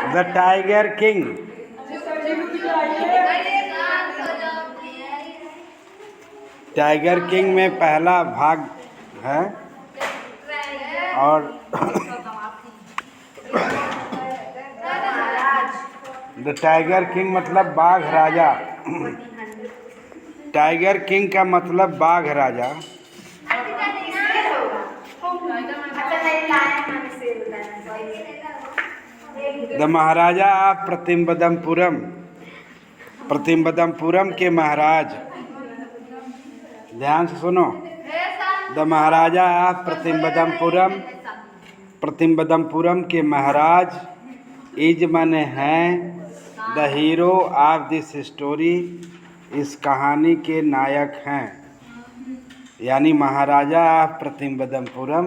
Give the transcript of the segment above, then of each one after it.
The tiger king. Tiger king में पहला भाग है और द टाइगर किंग मतलब बाघ राजा। टाइगर किंग का मतलब बाघ राजा। The Maharaja of प्रतिम्बदमपुरम। प्रतिम्बदमपुरम के महाराज, ध्यान से सुनो। द महाराजा ऑफ प्रतिम्बदमपुरम, प्रतिम्बदमपुरम के महाराज इज माने हैं the hero of this story, इस कहानी के नायक हैं। यानी Maharaja of Pratimbadampuram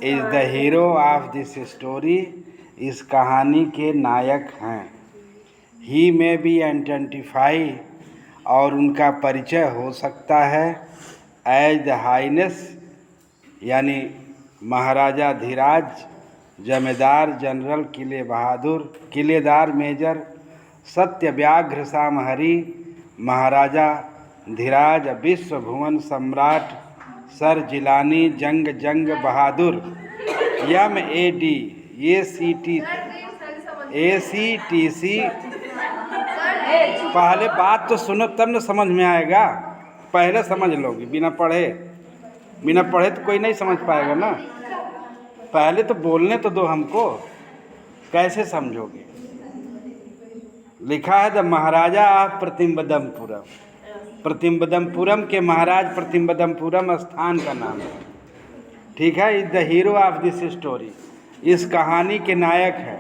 is the hero of this story, इस कहानी के नायक हैं। ही में बी आइडेंटिफाई, और उनका परिचय हो सकता है एज द हाइनेस, यानी महाराजा धीराज, जमींदार जनरल किले बहादुर, किलेदार मेजर सत्यव्याघ्र सामहरी, महाराजा धीराज विश्व भुवन सम्राट सर जिलानी जंग जंग बहादुर। MAD ACTC। पहले बात तो सुनो तब न समझ में आएगा, पहले समझ लोगे। बिना पढ़े तो कोई नहीं समझ पाएगा ना। पहले तो बोलने तो दो हमको, कैसे समझोगे। लिखा है द महाराजा ऑफ प्रतिम्बदमपुरम। प्रतिम्बदमपुरम के महाराज, प्रतिम्बदमपुरम स्थान का नाम है, ठीक है। Is the hero of this story, इस कहानी के नायक है।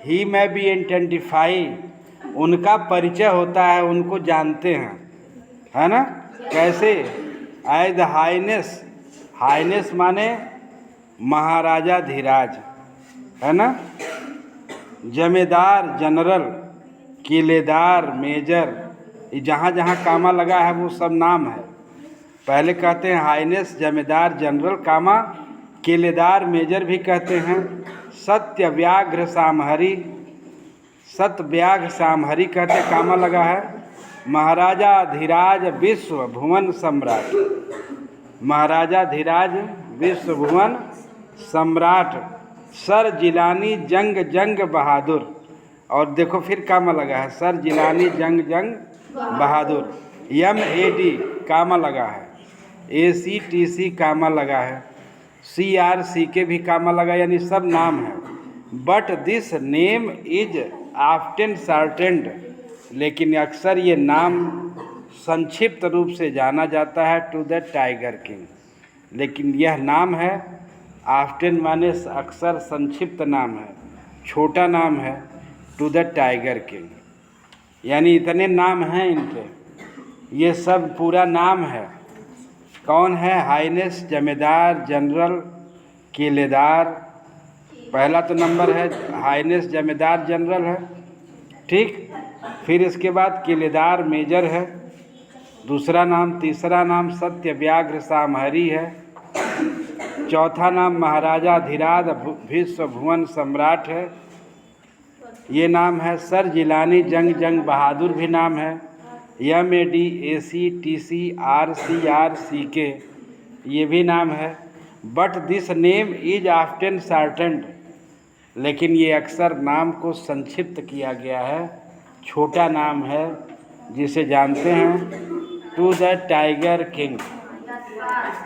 ही में बी आइडेंटिफाई, उनका परिचय होता है, उनको जानते हैं, है ना। कैसे? एज द हाइनेस, हाइनेस माने महाराजा धीराज, है ना। जमींदार जनरल, किलेदार मेजर, जहाँ जहाँ कामा लगा है वो सब नाम है। पहले कहते हैं हाइनेस, जमींदार जनरल, कामा किलेदार मेजर भी कहते हैं। सत्यव्याघ्र सामहरी, सत्यव्याघ्र सामहरी कहते, कामा लगा है। महाराजा धीराज विश्व भुवन सम्राट, महाराजा धीराज विश्व भुवन सम्राट सर जिलानी जंग जंग बहादुर। और देखो फिर कामा लगा है, सर जिलानी जंग जंग बहादुर। MAD कामा लगा है, ACTC कामा लगा है, CRCK भी कामा लगा, यानी सब नाम है। But this name is often shortened, लेकिन अक्सर ये नाम संक्षिप्त रूप से जाना जाता है टू द टाइगर किंग। लेकिन यह नाम है ऑफ्टन माने अक्सर, संक्षिप्त नाम है, छोटा नाम है, टू द टाइगर किंग। यानी इतने नाम हैं इनके, ये सब पूरा नाम है। कौन है? हाइनेस, जमींदार जनरल, किलेदार। पहला तो नंबर है हाइनेस, जमींदार जनरल है, ठीक। फिर इसके बाद किलेदार मेजर है, दूसरा नाम। तीसरा नाम सत्यव्याघ्र सामहरी है। चौथा नाम महाराजा धीराज विश्व भुवन सम्राट है, ये नाम है। सर जिलानी जंग जंग बहादुर भी नाम है। MAD ACTC RCK ये भी नाम है। But this name is often shortened, लेकिन ये अक्सर नाम को संक्षिप्त किया गया है, छोटा नाम है, जिसे जानते हैं टू द टाइगर किंग।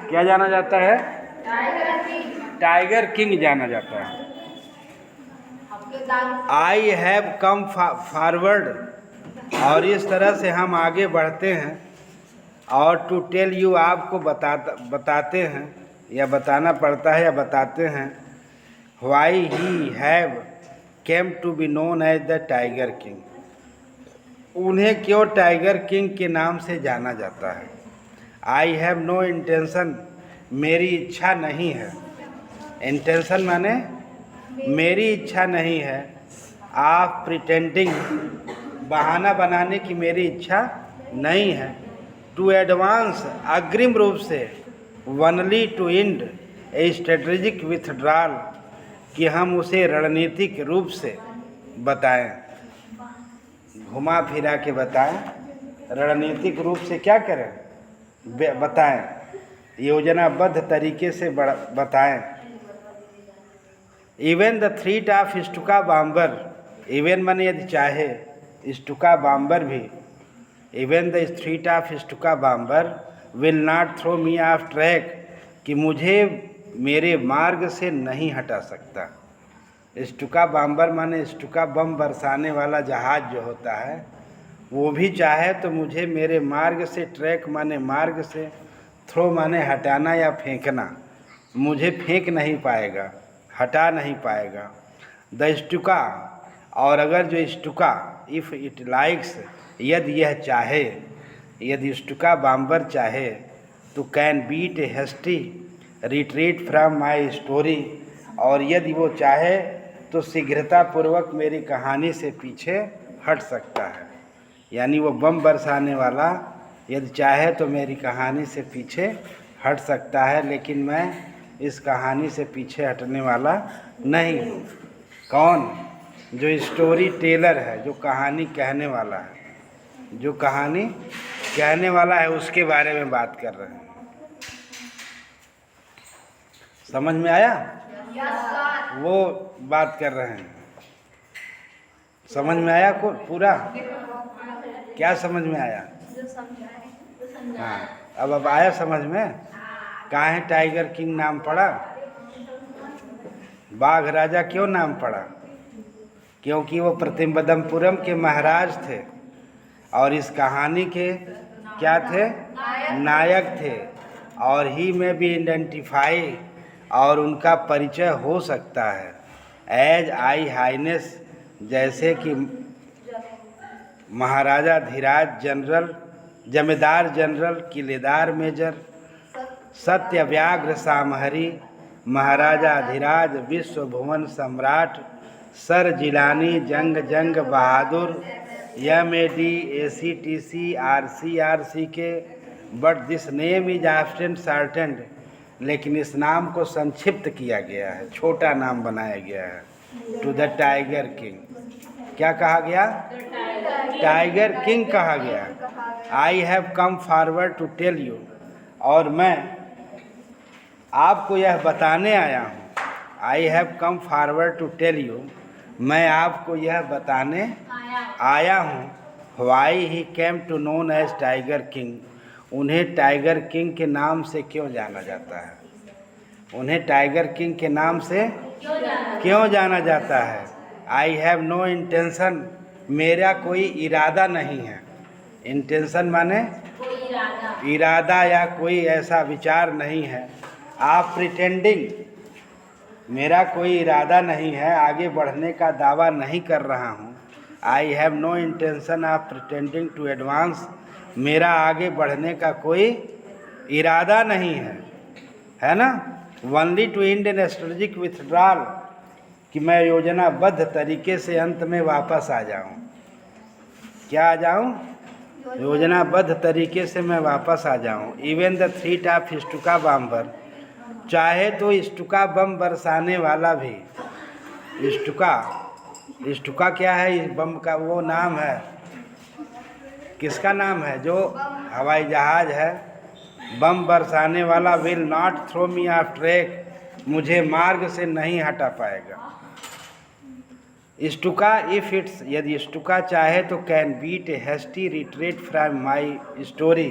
क्या जाना जाता है? टाइगर किंग जाना जाता है। आई हैव कम फॉरवर्ड, और इस तरह से हम आगे बढ़ते हैं। और टू टेल यू, आपको बताते हैं, या बताना पड़ता है, या बताते हैं। Why he have came to be known as the tiger king, उन्हें क्यों टाइगर किंग के नाम से जाना जाता है। आई हैव नो इंटेंशन, मेरी इच्छा नहीं है। इंटेंशन माने मेरी इच्छा नहीं है। आप प्रिटेंडिंग, बहाना बनाने की मेरी इच्छा नहीं है। टू एडवांस, अग्रिम रूप से। Only to end a strategic withdrawal, कि हम उसे रणनीतिक रूप से बताएं, घुमा फिरा के बताएं, रणनीतिक रूप से क्या करें, बताएं, योजनाबद्ध तरीके से बताएं। Even the threat of Stuka bomber, even माने यदि चाहे, स्टुका बाम्बर भी, even the threat of Stuka bomber will not throw me off track, कि मुझे मेरे मार्ग से नहीं हटा सकता। स्टुका बाम्बर माने स्टुका बम बरसाने वाला जहाज जो होता है, वो भी चाहे तो मुझे मेरे मार्ग से, ट्रैक माने मार्ग से, थ्रो माने हटाना या फेंकना, मुझे फेंक नहीं पाएगा, हटा नहीं पाएगा। द स्टुका, और अगर जो स्टुका, इफ़ इट लाइक्स, यदि यह चाहे, यदि स्टुका बाम्बर चाहे तो can beat a hasty retreat from my story, और यदि वो चाहे तो शीघ्रतापूर्वक मेरी कहानी से पीछे हट सकता है। यानी वो बम बरसाने वाला यदि चाहे तो मेरी कहानी से पीछे हट सकता है, लेकिन मैं इस कहानी से पीछे हटने वाला नहीं हूँ। कौन? जो स्टोरी टेलर है, जो कहानी कहने वाला है, जो कहानी कहने वाला है, उसके बारे में बात कर रहे हैं। समझ में आया? वो बात कर रहे हैं। समझ में आया को पूरा? क्या समझ में आया? हाँ, अब आया समझ में? काहे टाइगर किंग नाम पड़ा? बाघ राजा क्यों नाम पड़ा? क्योंकि वो प्रतिबदमपुरम के महाराज थे और इस कहानी के क्या थे? नायक थे। और ही में भी आइडेंटिफाई, और उनका परिचय हो सकता है एज आई हाइनेस, जैसे कि महाराजा धीराज जनरल, जमींदार जनरल, किलेदार मेजर, सत्यव्याघ्र सामहरी, महाराजा धीराज, विश्व भुवन सम्राट, सर जिलानी, जंग बहादुर, MAD, ACTC, RCRCK, but this name is often shortened, लेकिन इस नाम को संक्षिप्त किया गया है, छोटा नाम बनाया गया है, टू द टाइगर किंग। क्या कहा गया? टाइगर किंग कहा गया। I have come forward to tell you, और मैं आपको यह बताने आया हूँ। I have come forward to tell you, मैं आपको यह बताने आया हूँ। Why he came to known as tiger king, उन्हें टाइगर किंग के नाम से क्यों जाना जाता है? उन्हें टाइगर किंग के नाम से क्यों जाना जाता है? आई हैव नो इंटेंशन, मेरा कोई इरादा नहीं है। इंटेंशन माने इरादा या कोई ऐसा विचार नहीं है। आप प्रिटेंडिंग, मेरा कोई इरादा नहीं है, आगे बढ़ने का दावा नहीं कर रहा हूँ। I have no intention of pretending to advance, मेरा आगे बढ़ने का कोई इरादा नहीं है ना। Only to end an strategic withdrawal, कि मैं योजनाबद्ध तरीके से अंत में वापस आ जाऊं। क्या आ जाऊं? योजनाबद्ध तरीके से मैं वापस आ जाऊं। Even the threat of Stuka bomber, चाहे तो स्टुका बम बरसाने वाला भी, स्टुका क्या है? इस बम का वो नाम है, किसका नाम है? जो हवाई जहाज है, बम बरसाने वाला, will not throw me off track, मुझे मार्ग से नहीं हटा पाएगा। स्टुका इफ इट्स, यदि स्टुका चाहे तो can beat a hasty retreat from my story,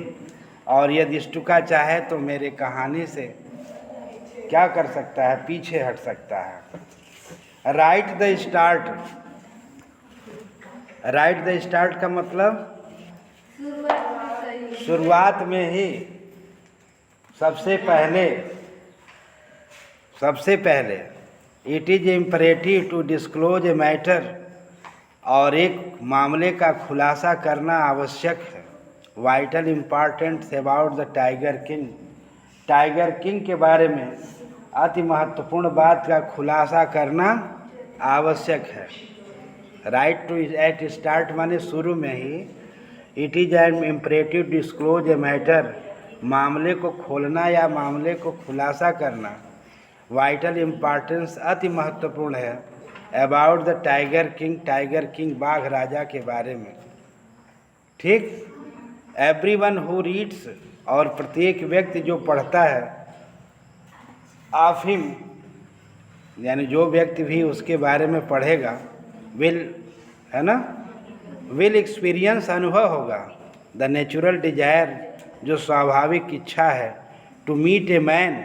और यदि स्टुका चाहे तो मेरे कहानी से क्या कर सकता है? पीछे हट सकता है। Right the start, right the start का मतलब शुरुआत में ही, सबसे पहले it is imperative to disclose a matter, और एक मामले का खुलासा करना आवश्यक है। Vital importance about the tiger king, tiger king के बारे में अति महत्वपूर्ण बात का खुलासा करना आवश्यक है। राइट टू एट स्टार्ट माने शुरू में ही। It is an imperative disclose a matter, मामले को खोलना या मामले को खुलासा करना। वाइटल इम्पॉर्टेंस अति महत्वपूर्ण है। अबाउट द टाइगर किंग बाघ राजा के बारे में। ठीक, एवरीवन हु रीड्स, और प्रत्येक व्यक्ति जो पढ़ता है, ऑफ हिम, यानी जो व्यक्ति भी उसके बारे में पढ़ेगा, विल, है ना, विल एक्सपीरियंस, अनुभव होगा, द नेचुरल डिजायर, जो स्वाभाविक इच्छा है, टू मीट ए मैन,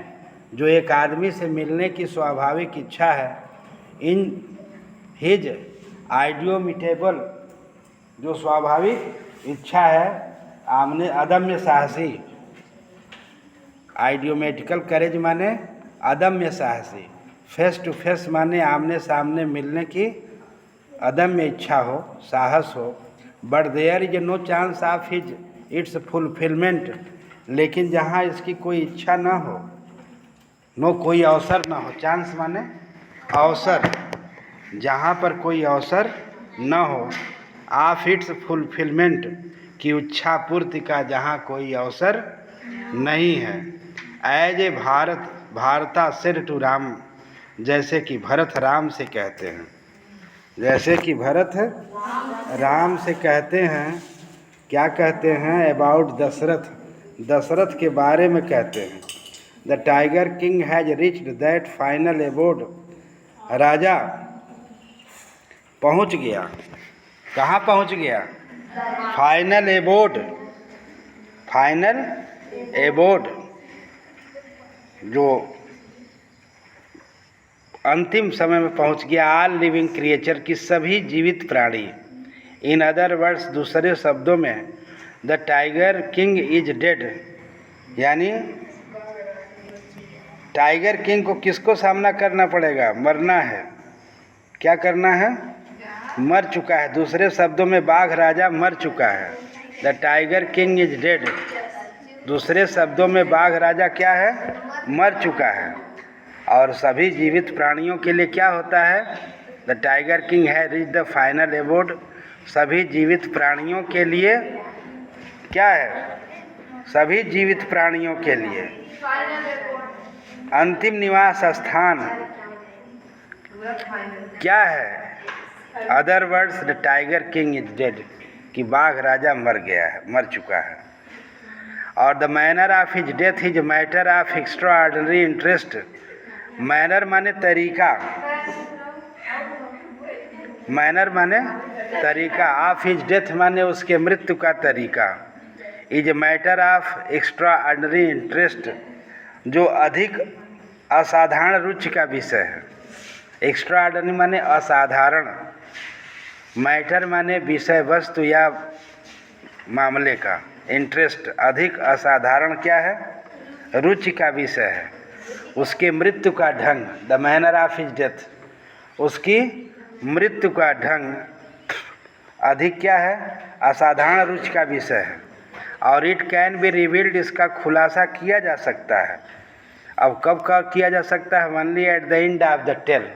जो एक आदमी से मिलने की स्वाभाविक इच्छा है, इन हिज आइडियोमिटेबल, जो स्वाभाविक इच्छा है, आमने अदम्य साहसी, आइडियोमेटिकल करेज माने अदम्य साहसी, फेस टू फेस माने आमने सामने मिलने की अदम्य इच्छा हो, साहस हो, but there is no chance of his its fulfilment, लेकिन जहाँ इसकी कोई इच्छा ना हो, नो, कोई अवसर ना हो, चांस माने अवसर, जहाँ पर कोई अवसर न हो, ऑफ इट्स फुलफिलमेंट, की इच्छा पूर्ति का जहाँ कोई अवसर नहीं है। एज ए भारता सेड टू राम, जैसे कि भरत राम से कहते हैं, जैसे कि भरत राम से कहते हैं, क्या कहते हैं, अबाउट दशरथ, दशरथ के बारे में कहते हैं, the tiger king has reached that final abode, राजा पहुंच गया, कहाँ पहुंच गया, फाइनल एबोर्ड, फाइनल एबोर्ड, जो अंतिम समय में पहुंच गया, ऑल लिविंग क्रिएचर, की सभी जीवित प्राणी। इन अदर वर्ड्स, दूसरे शब्दों में, the tiger king is dead, यानी टाइगर किंग को किसको सामना करना पड़ेगा, मरना है, क्या करना है, मर चुका है। दूसरे शब्दों में बाघ राजा मर चुका है, the tiger king is dead, दूसरे शब्दों में बाघ राजा क्या है, मर चुका है। और सभी जीवित प्राणियों के लिए क्या होता है, द टाइगर किंग है रीच द फाइनल एबोर्ड, सभी जीवित प्राणियों के लिए क्या है, सभी जीवित प्राणियों के लिए अंतिम निवास स्थान क्या है, other words, the tiger king is dead, कि बाघ राजा मर गया है, मर चुका है। और the manner of his death is matter of extra ordinary interest, manner माने तरीका, मैनर माने तरीका, ऑफ हिज डेथ माने उसके मृत्यु का तरीका, is matter of extra ordinary interest, जो अधिक असाधारण रुचि का विषय है। एक्स्ट्रा ऑर्डिनरी माने असाधारण, मैटर माने विषय वस्तु या मामले का, इंटरेस्ट अधिक असाधारण क्या है, रुचि का विषय है। उसके मृत्यु का ढंग, the manner of his death, उसकी मृत्यु का ढंग अधिक क्या है, असाधारण रुचि का विषय है। और इट कैन बी रिवील्ड, इसका खुलासा किया जा सकता है। अब कब का किया जा सकता है, only at the end of the tale,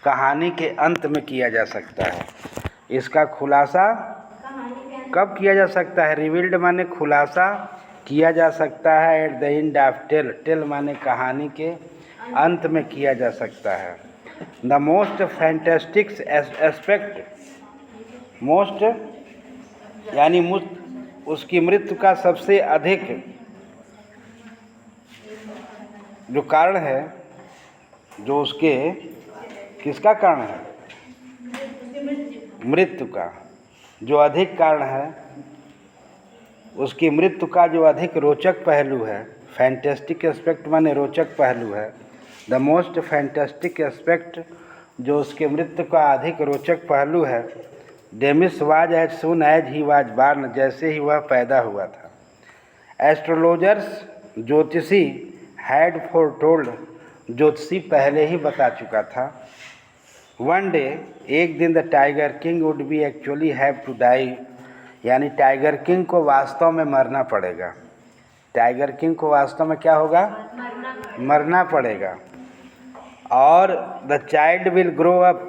कहानी के अंत में किया जा सकता है। इसका खुलासा कब किया जा सकता है, रिवील्ड माने खुलासा किया जा सकता है, at the end of tale, tale माने कहानी के अंत में किया जा सकता है। The most fantastic aspect, most यानी उसकी मृत्यु का सबसे अधिक जो कारण है, जो उसके किसका कारण है, मृत्यु का जो अधिक कारण है, उसकी मृत्यु का जो अधिक रोचक पहलू है, फैंटेस्टिक एस्पेक्ट माने रोचक पहलू है, द मोस्ट फैंटेस्टिक एस्पेक्ट, जो उसके मृत्यु का अधिक रोचक पहलू है, demise was as soon as he was born, जैसे ही वह पैदा हुआ था। एस्ट्रोलॉजर्स, ज्योतिषी, हैड फोरटोल्ड, ज्योतिषी पहले ही बता चुका था, वन डे, एक दिन, the tiger king would be actually have to die, यानी टाइगर किंग को वास्तव में मरना पड़ेगा। टाइगर किंग को वास्तव में क्या होगा, मरना पड़ेगा। और the child will grow up,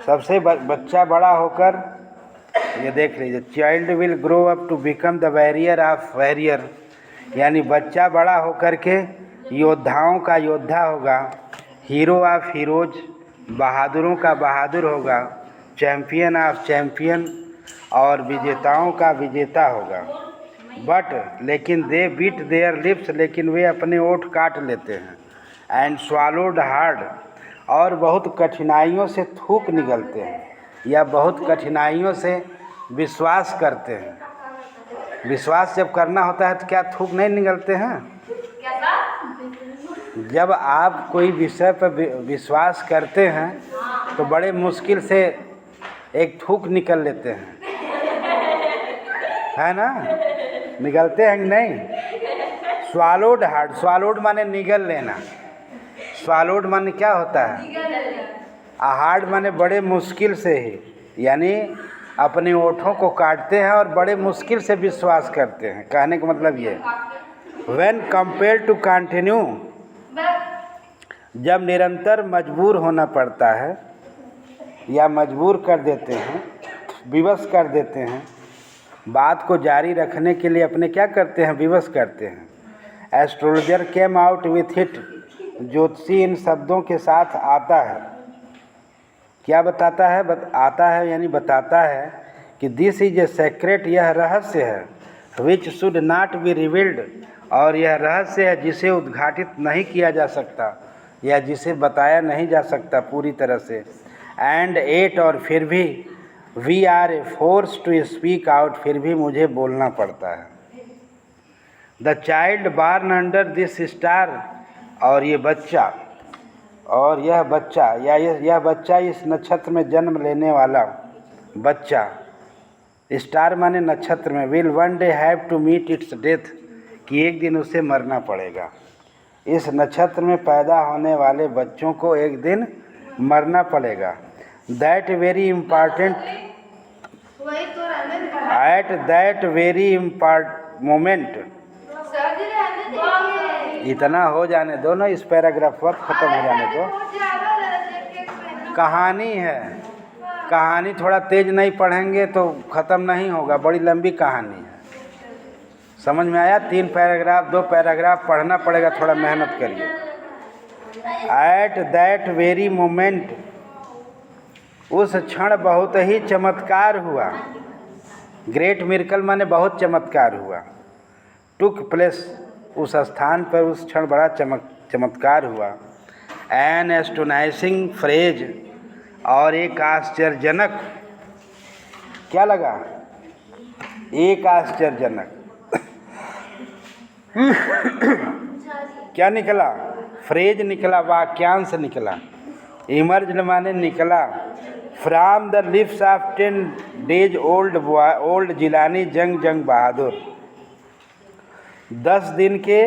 सबसे बच्चा बड़ा होकर, ये देख लीजिए, child will grow up to become the warrior of warrior, यानी बच्चा बड़ा होकर के योद्धाओं का योद्धा होगा, हीरो ऑफ हीरोज, बहादुरों का बहादुर होगा, चैम्पियन ऑफ चैम्पियन और विजेताओं का विजेता होगा। बट लेकिन दे बीट देयर लिप्स, लेकिन वे अपने ओठ काट लेते हैं। एंड स्वालोड हार्ड, और बहुत कठिनाइयों से थूक निगलते हैं, या बहुत कठिनाइयों से विश्वास करते हैं। विश्वास जब करना होता है तो क्या थूक नहीं निगलते हैं? जब आप कोई विषय पर विश्वास करते हैं तो बड़े मुश्किल से एक थूक निकल लेते हैं, है ना? निगलते हैं कि नहीं? स्वालोड हार्ड, स्वालोड माने निगल लेना, स्वालोड माने क्या होता है? हार्ड माने बड़े मुश्किल से ही, यानी अपने ओठों को काटते हैं और बड़े मुश्किल से विश्वास करते हैं। कहने का मतलब ये, व्हेन कंपेयर टू कंटिन्यू, जब निरंतर मजबूर होना पड़ता है या मजबूर कर देते हैं, विवश कर देते हैं, बात को जारी रखने के लिए अपने क्या करते हैं? विवश करते हैं। Astrologer came out with it, ज्योतिषी इन शब्दों के साथ आता है। क्या बताता है? आता है यानी बताता है कि दिस इज ए सेक्रेट, यह रहस्य है, which should not be revealed, और यह रहस्य है जिसे उद्घाटित नहीं किया जा सकता या जिसे बताया नहीं जा सकता पूरी तरह से। एंड एट, और फिर भी we are a force to speak out, फिर भी मुझे बोलना पड़ता है। The child born under this star, और ये बच्चा, और यह बच्चा या यह बच्चा इस नक्षत्र में जन्म लेने वाला बच्चा, स्टार माने नक्षत्र में, will one day have to meet its death, कि एक दिन उसे मरना पड़ेगा। इस नक्षत्र में पैदा होने वाले बच्चों को एक दिन मरना पड़ेगा। That very important, at that very moment, इतना हो जाने दो ना, इस पैराग्राफ वक्त ख़त्म हो जाने दो। कहानी है, कहानी थोड़ा तेज नहीं पढ़ेंगे तो ख़त्म नहीं होगा, बड़ी लंबी कहानी है। समझ में आया? 3 पैराग्राफ 2 पैराग्राफ पढ़ना पड़ेगा, थोड़ा मेहनत करिए। एट दैट वेरी मोमेंट, उस क्षण बहुत ही चमत्कार हुआ। ग्रेट मिरेकल माने बहुत चमत्कार हुआ। टुक प्लेस, उस स्थान पर उस क्षण बड़ा चमत्कार हुआ। एन एस्टोनाइजिंग फ्रेज, और एक आश्चर्यजनक, क्या लगा? एक आश्चर्यजनक क्या निकला? फ्रेज निकला, वाक्यांश निकला। इमर्ज माने निकला। From the lips of 10 days old Jilani जंग बहादुर, 10 दिन के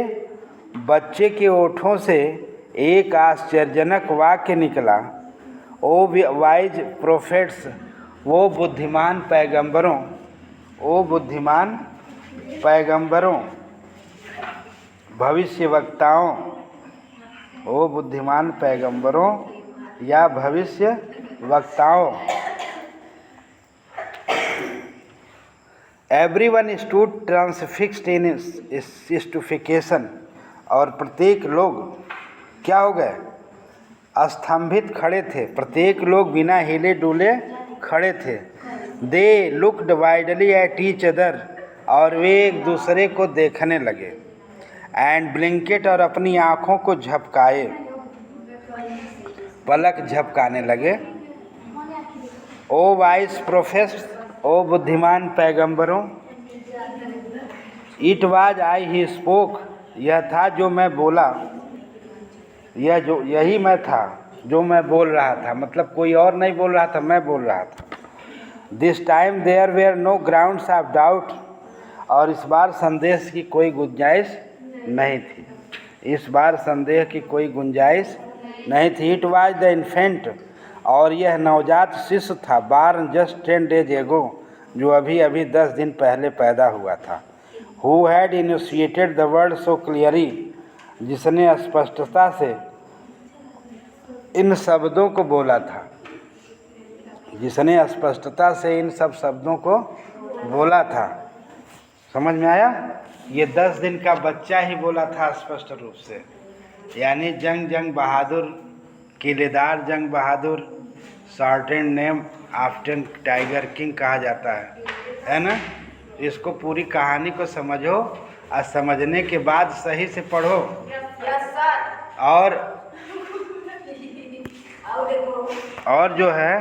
बच्चे के ओठों से एक आश्चर्यजनक वाक्य निकला। ओ वाइज प्रोफेट्स, वो बुद्धिमान पैगंबरों, ओ बुद्धिमान पैगंबरों, भविष्य वक्ताओं, ओ बुद्धिमान पैगंबरों या भविष्य वक्ताओं। एवरीवन स्टूड ट्रांसफिक्स्ड इन स्टूफिकेशन, और प्रत्येक लोग क्या हो गए? स्तंभित खड़े थे। प्रत्येक लोग बिना हिले डुले खड़े थे। They looked widely at each other, और वे एक दूसरे को देखने लगे। एंड ब्लिंकेट, और अपनी आँखों को झपकाए, पलक झपकाने लगे। ओ वाइस प्रोफेट्स, ओ बुद्धिमान पैगंबरों। It was I he spoke, यह था जो मैं बोला, यही मैं था जो मैं बोल रहा था, मतलब कोई और नहीं बोल रहा था, मैं बोल रहा था। This time there were no grounds of doubt, और इस बार संदेह की कोई गुंजाइश नहीं थी। इस बार संदेह की कोई गुंजाइश नहीं थी। इट वाज द इन्फेंट, और यह नवजात शिशु था, बार्न जस्ट 10 days एगो, जो अभी अभी 10 दिन पहले पैदा हुआ था। Who had initiated the word so clearly, जिसने स्पष्टता से इन शब्दों को बोला था, जिसने स्पष्टता से इन सब शब्दों को बोला था। समझ में आया? ये 10 दिन का बच्चा ही बोला था स्पष्ट रूप से, यानी जंग Bahadur Qiledar Jang Bahadur, shorten name after tiger king कहा जाता है ना। इसको पूरी कहानी को समझो और समझने के बाद सही से पढ़ो। और जो है